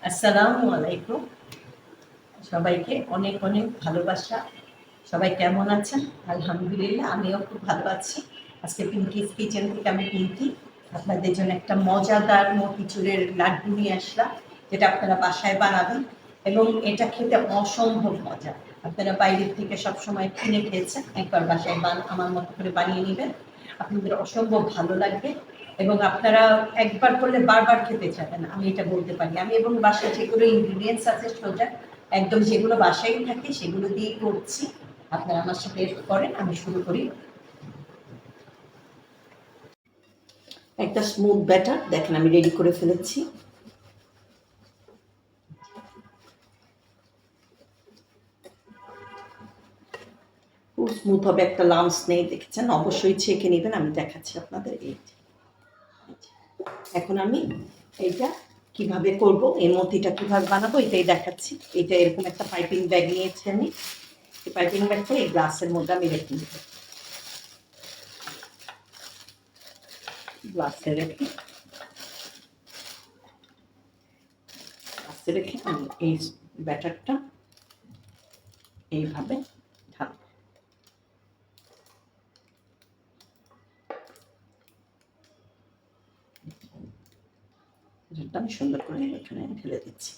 আসসালামু আলাইকুম। সবাইকে অনেক অনেক ভালোবাসা। সবাই কেমন আছেন? আলহামদুলিল্লাহ আমিও খুব ভালো আছি। আজকে পিঙ্কিস কিচেন থেকে আমি পিঙ্কি আপনাদের জন্য একটা মজাদার মতিচুরের লাড্ডু নিয়ে আসলাম, যেটা আপনারা বাসায় বানাবেন এবং এটা খেতে অসম্ভব মজা। আপনারা বাইরের থেকে সবসময় কিনে খেয়েছেন, একবার বাসায় আমার মতো করে বানিয়ে নেবেন, আপনাদের অসম্ভব ভালো লাগবে এবং আপনারা একবার করলে বারবার খেতে চাবেন, আমি এটা বলতে পারি। আমি এবং বাসায় যেগুলো ইনগ্রিডিয়েন্টস আছে সোজা একদম যেগুলো বাসায় থাকে সেগুলো দিয়ে করছি। আপনারা আমার সাথে করেন, আমি শুরু করি। একটা স্মুথ ব্যাটার দেখেন আমি রেডি করে ফেলেছি। খুব স্মুথ হবে, একটা লাম্পস নেই, দেখেছেন? অবশ্যই ছেঁকে নেবেন, আমি দেখাচ্ছি আপনাদের। এই এখন আমি এইটা কিভাবে করব, এই মতিটা কিভাবে বানাবো এটাই দেখাচ্ছি। এটা এরকম একটা পাইপিং ব্যাগ নিয়েছি আমি। এই পাইপিং ব্যাগটা এই গ্লাসের মধ্যে আমি রেখে দেব। গ্লাসে রেখে আমি এই ব্যাটারটা এইভাবে ঢালব। আমি সুন্দর করে এখানে ঢেলে দিচ্ছি।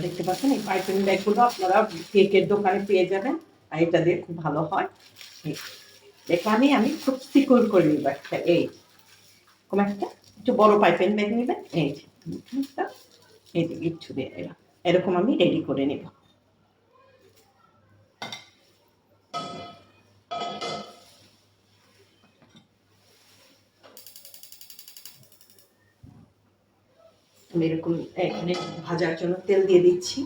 দেখতে পাচ্ছেন এই পাইপিং ব্যাগগুলো আপনারা কেকের দোকানে পেয়ে যাবেন, আর এটা দিয়ে খুব ভালো হয়। এখানে আমি খুব সিকিউর করে নিব একটা, এই কোন একটা একটু বড় পাইপিং ব্যাগ নেবেন, এই এই যে একটু দিয়ে এরকম আমি রেডি করে নেব। আমি এরকম এখানে ভাজার জন্য তেল দিয়ে দিচ্ছি।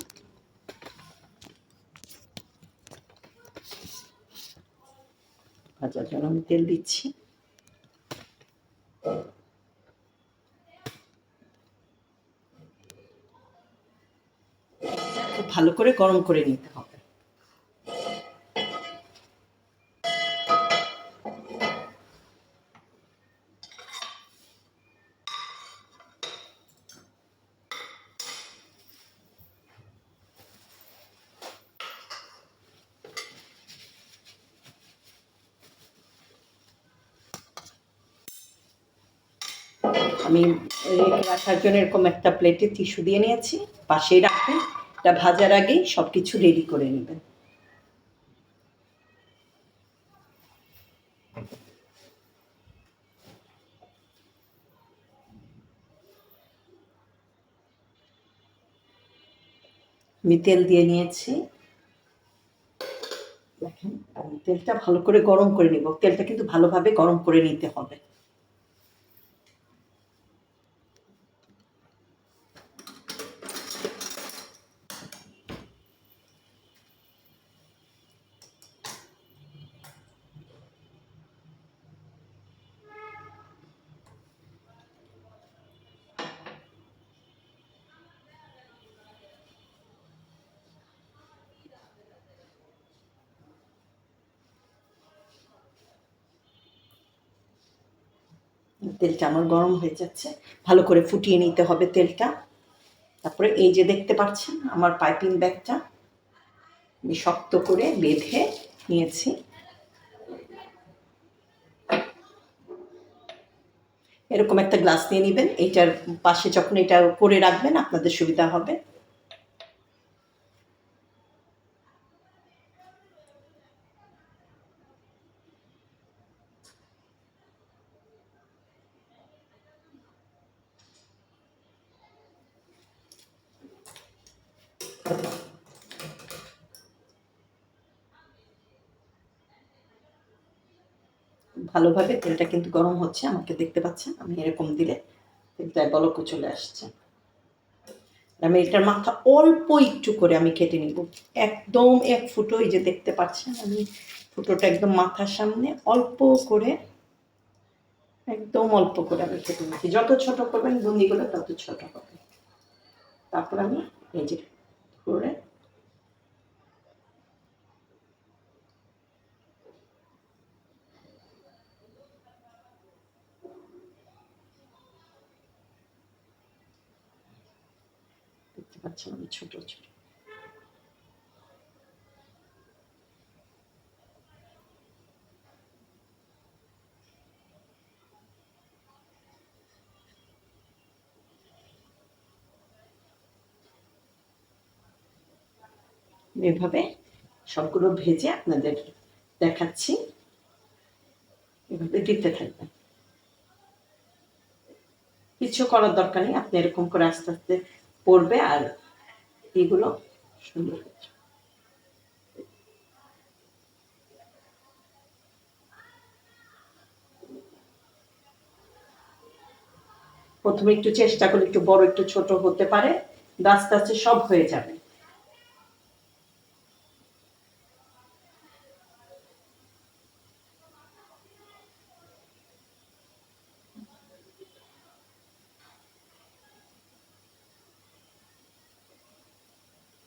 ভাজার জন্য আমি তেল দিচ্ছি। খুব ভালো করে গরম করে নিতে হবে। আমি রেখে রাখার জন্য এরকম একটা প্লেটে টিস্যু দিয়ে নিয়েছি, পাশেই রাখবেন। এটা ভাজার আগেই সব কিছু রেডি করে নেবেন। আমি তেল দিয়ে নিয়েছি, দেখেন তেলটা ভালো করে গরম করে নিব। তেলটা কিন্তু ভালোভাবে গরম করে নিতে হবে। তেলটা আমার গরম হয়ে যাচ্ছে, ভালো করে ফুটিয়ে নিতে হবে তেলটা। তারপরে এই যে দেখতে পাচ্ছেন আমার পাইপিং ব্যাগটা আমি শক্ত করে বেঁধে নিয়েছি। এরকম একটা গ্লাস নিয়ে নেবেন, এইটার পাশে যখন এটা করে রাখবেন আপনাদের সুবিধা হবে। ভালোভাবে তেলটা কিন্তু গরম হচ্ছে, আমাকে দেখতে পাচ্ছেন আমি এরকম দিলে তেলটায় বলক চলে আসছে। আমি এটার মাথা অল্প একটু করে আমি কেটে নিব, একদম এক ফুটো, এই যে দেখতে পাচ্ছেন আমি ফুটোটা একদম মাথার সামনে অল্প করে, একদম অল্প করে আমি কেটে নিচ্ছি। যত ছোট করবেন বুন্দিগুলো তত ছোট হবে। তারপর আমি এই যে করে পাচ্ছেন আমি ছোট ছোট। এভাবে সবগুলো ভেজে আপনাদের দেখাচ্ছি, এভাবে দিতে থাকবেন। কিছু করার দরকার নেই, আপনি এরকম করে আস্তে আস্তে পড়বে আর এগুলো সুন্দর হচ্ছে। প্রথমে একটু চেষ্টা করলে একটু বড় একটু ছোট হতে পারে, আস্তে আস্তে সব হয়ে যাবে।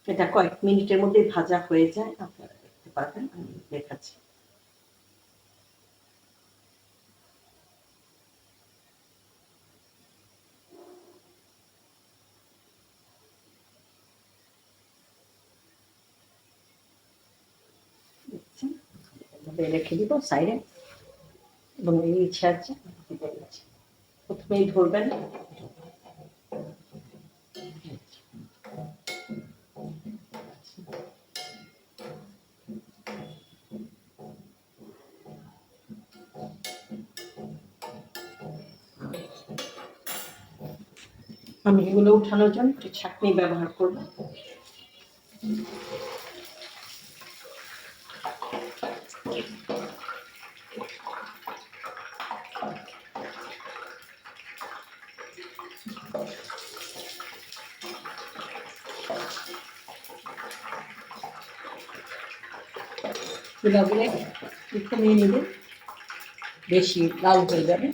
এটা কয়েক মিনিটের মধ্যে ভাজা হয়ে যায়, আপনারা দেখতে পারবেন, আমি দেখাচ্ছি। রেখে দিব সাইডে এবং এই ইচ্ছা আছে প্রথমেই ধরবেন। আমি এগুলো উঠানোর জন্য একটু ছাঁকনি ব্যবহার করব। চুলাগুলো একটু নিয়ে নেবেন, বেশি লাল হয়ে যাবে।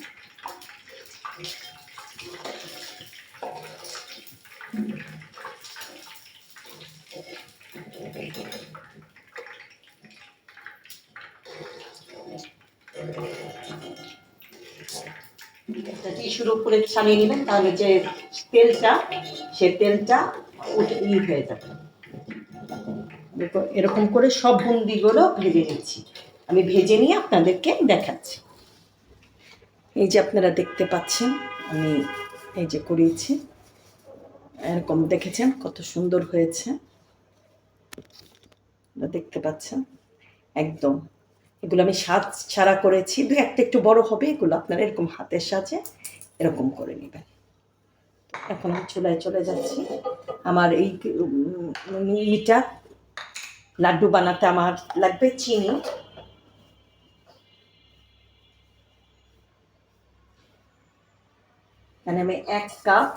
টিস্যুর উপরে ছাড়িয়ে নেবেন, তাহলে যে তেলটা সে তেলটা হয়ে যাবে। দেখো এরকম করে সব বুন্দিগুলো ভেজে নিচ্ছি, আমি ভেজে নিয়ে আপনাদেরকে দেখাচ্ছি। এই যে আপনারা দেখতে পাচ্ছেন আমি এই যে করিয়েছি, এরকম দেখেছেন কত সুন্দর হয়েছে, দেখতে পাচ্ছেন একদম। এগুলো আমি স্বাদ ছাড়া করেছি, দু একটা একটু বড় হবে, এগুলো আপনারা এরকম হাতের সাহায্যে এরকম করে নেবেন। এখন আমি চুলায় চলে যাচ্ছি। আমার এই ইটা লাড্ডু বানাতে আমার লাগবে চিনি, মানে আমি 1 কাপ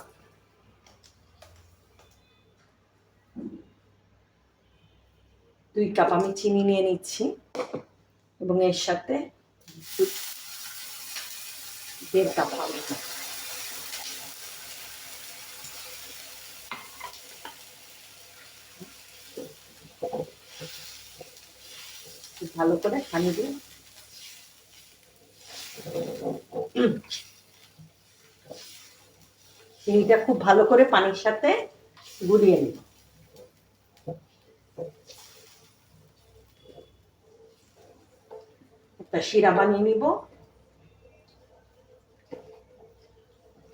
দুই কাপ আমি চিনি নিয়ে নিচ্ছি এবং এর সাথে 1.5 কাপ হবে। ভালো করে পানি দিয়ে চিনিটা খুব ভালো করে পানির সাথে গুলিয়ে নিব। একটা শিরা বানিয়ে নিব।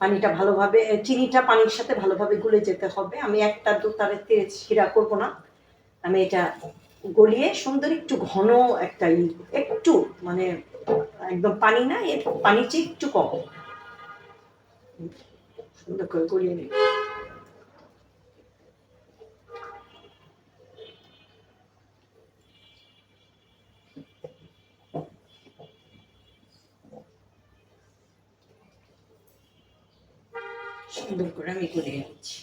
পানিটা ভালোভাবে, চিনিটা পানির সাথে ভালোভাবে গুলে যেতে হবে। আমি একটা দুটারে শিরা করব না, আমি এটা গলিয়ে সুন্দর একটু ঘন একটা একটু মানে একদম পানি না, এর পানির চেয়ে একটু কম সুন্দর করে গলিয়ে নিব। সুন্দর করে আমি গলিয়ে নিচ্ছি।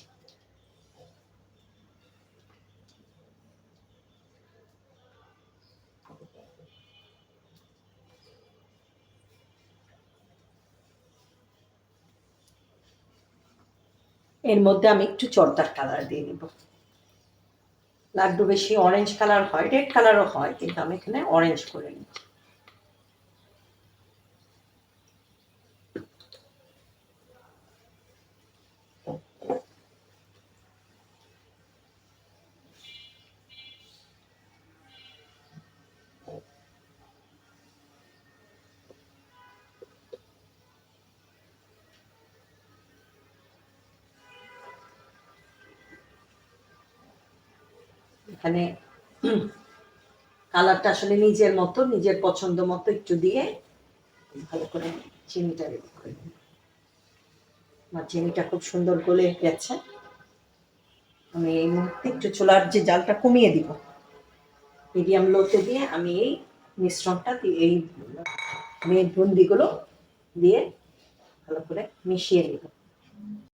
এর মধ্যে আমি একটু জর্দার কালার দিয়ে দিব। লাড্ডু বেশি অরেঞ্জ কালার হয়, রেড কালারও হয়, কিন্তু আমি এখানে অরেঞ্জ করে নিচ্ছি। এখানে কালারটা আসলে নিজের মতো, নিজের পছন্দ মতো একটু দিয়ে ভালো করে চিনিটা রেডি করে দিই। আমার চিনিটা খুব সুন্দর গলে গেছে। আমি এই মুহূর্তে একটু চুলার যে জালটা কমিয়ে দিব, মিডিয়াম লোতে দিয়ে আমি এই মিশ্রণটা এই মেয়ের বুন্দিগুলো দিয়ে ভালো করে মিশিয়ে নিব।